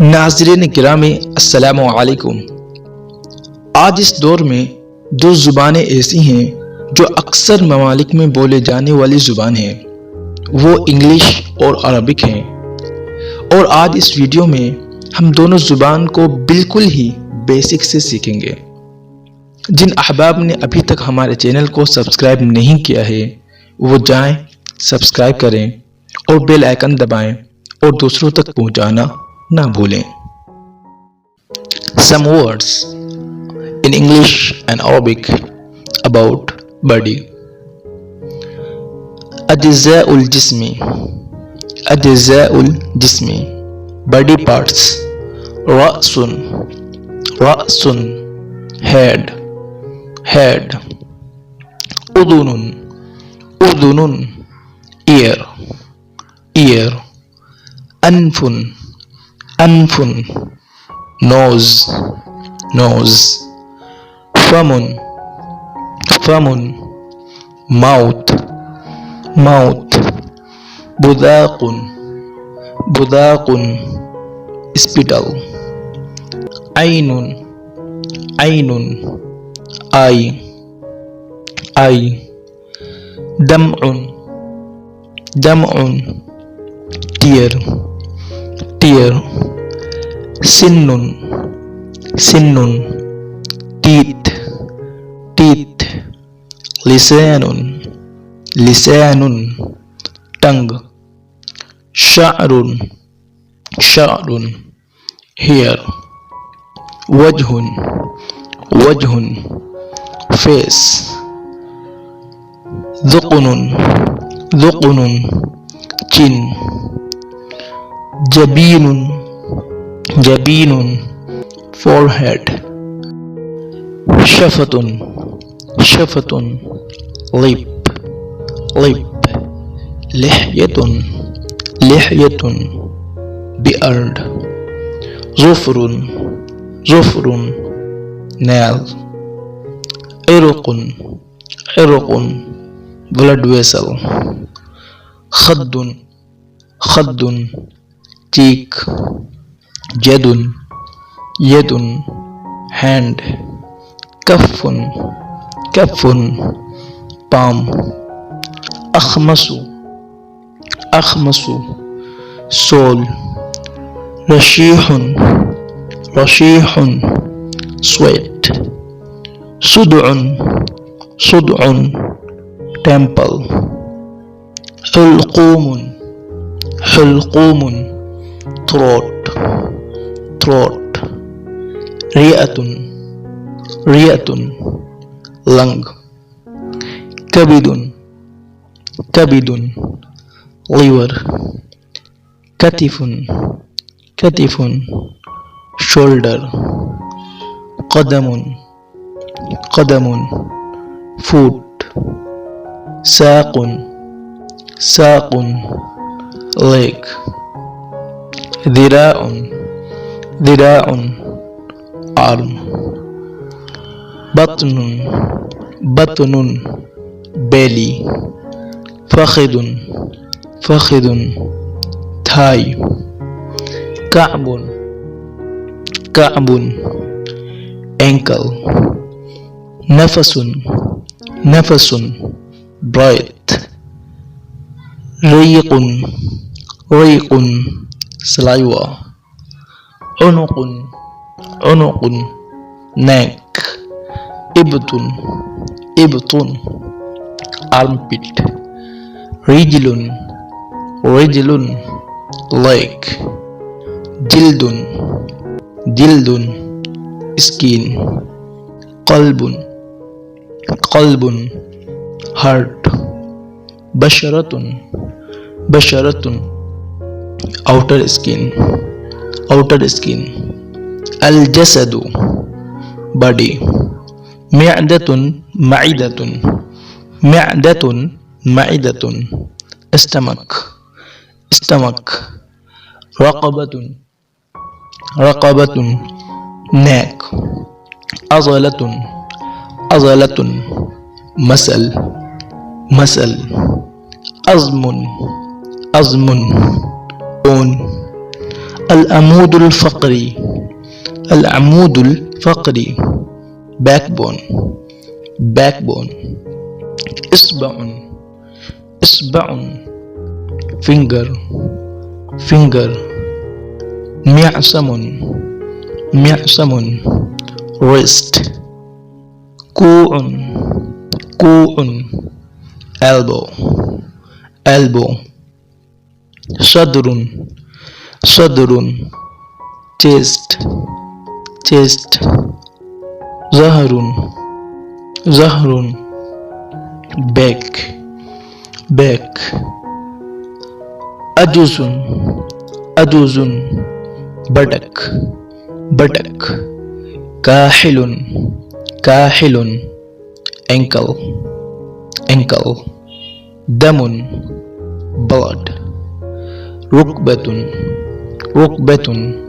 नाज़रीन किरामी अस्सलामु अलैकुम। आज इस दौर में दो ज़ुबानें ऐसी हैं जो अक्सर ममालिक में बोले जाने वाली ज़ुबान हैं, वो इंग्लिश और अरबिक हैं। और आज इस वीडियो में हम दोनों ज़ुबान को बिल्कुल ही बेसिक से सीखेंगे। जिन अहबाब ने अभी तक हमारे चैनल को सब्सक्राइब नहीं किया है वो जाएं, सब्सक्राइब करें और बेल आइकन दबाएं और दूसरों तक पहुंचाना ना भूलें। Some words in English and Arabic about body. أجزاء الجسم أجزاء الجسم body parts. رأس رأس head head. أذن أذن ear ear. أنف أنف nose nose. فم فم mouth mouth. بذاق بذاق spittle. عين عين eye eye. دمع دمع tear tear. سن سن teeth teeth. لسان لسان tongue. شعر شعر hair. وجه وجه face. ذقن ذقن chin. جبين جبين forehead. شفة شفة lip lip. لحية لحية beard. ظفر ظفر nail. عرق عرق blood vessel. خد خد cheek. يد يد hand. كف كف palm. أخمص أخمص sole. رشيح رشيح sweat. صدع صدع temple. حلقوم حلقوم throat throat. رئة رئة lung. كبد كبد liver. كتف كتف shoulder. قدم قدم foot. ساق ساق leg. ذراع ذراع arm. بطن بطن belly. فخذ فخذ thigh. كعب كعب ankle. نفس نفس breath. ريق ريق saliva. عنق عنق neck. إبط إبط armpit. رجل رجل leg. جلد جلد skin. قلب قلب heart. بشرة بشرة outer skin outer skin. الجسد body. معدة معدة معدة معدة stomach stomach. رقبة رقبة neck. عضلة عضلة muscle muscle. عظم عظم bone. العمود الفقري. العمود الفقري. backbone. backbone. إصبع. إصبع. finger. finger. معصم. معصم. wrist. كوع. كوع. elbow. elbow. صدر. صدر. chest. chest. ظهر. ظهر. back. back. أجوز. أجوز. بطك. بطك. كاحل. كاحل. ankle. ankle. دم. blood. ركبة. ركبة.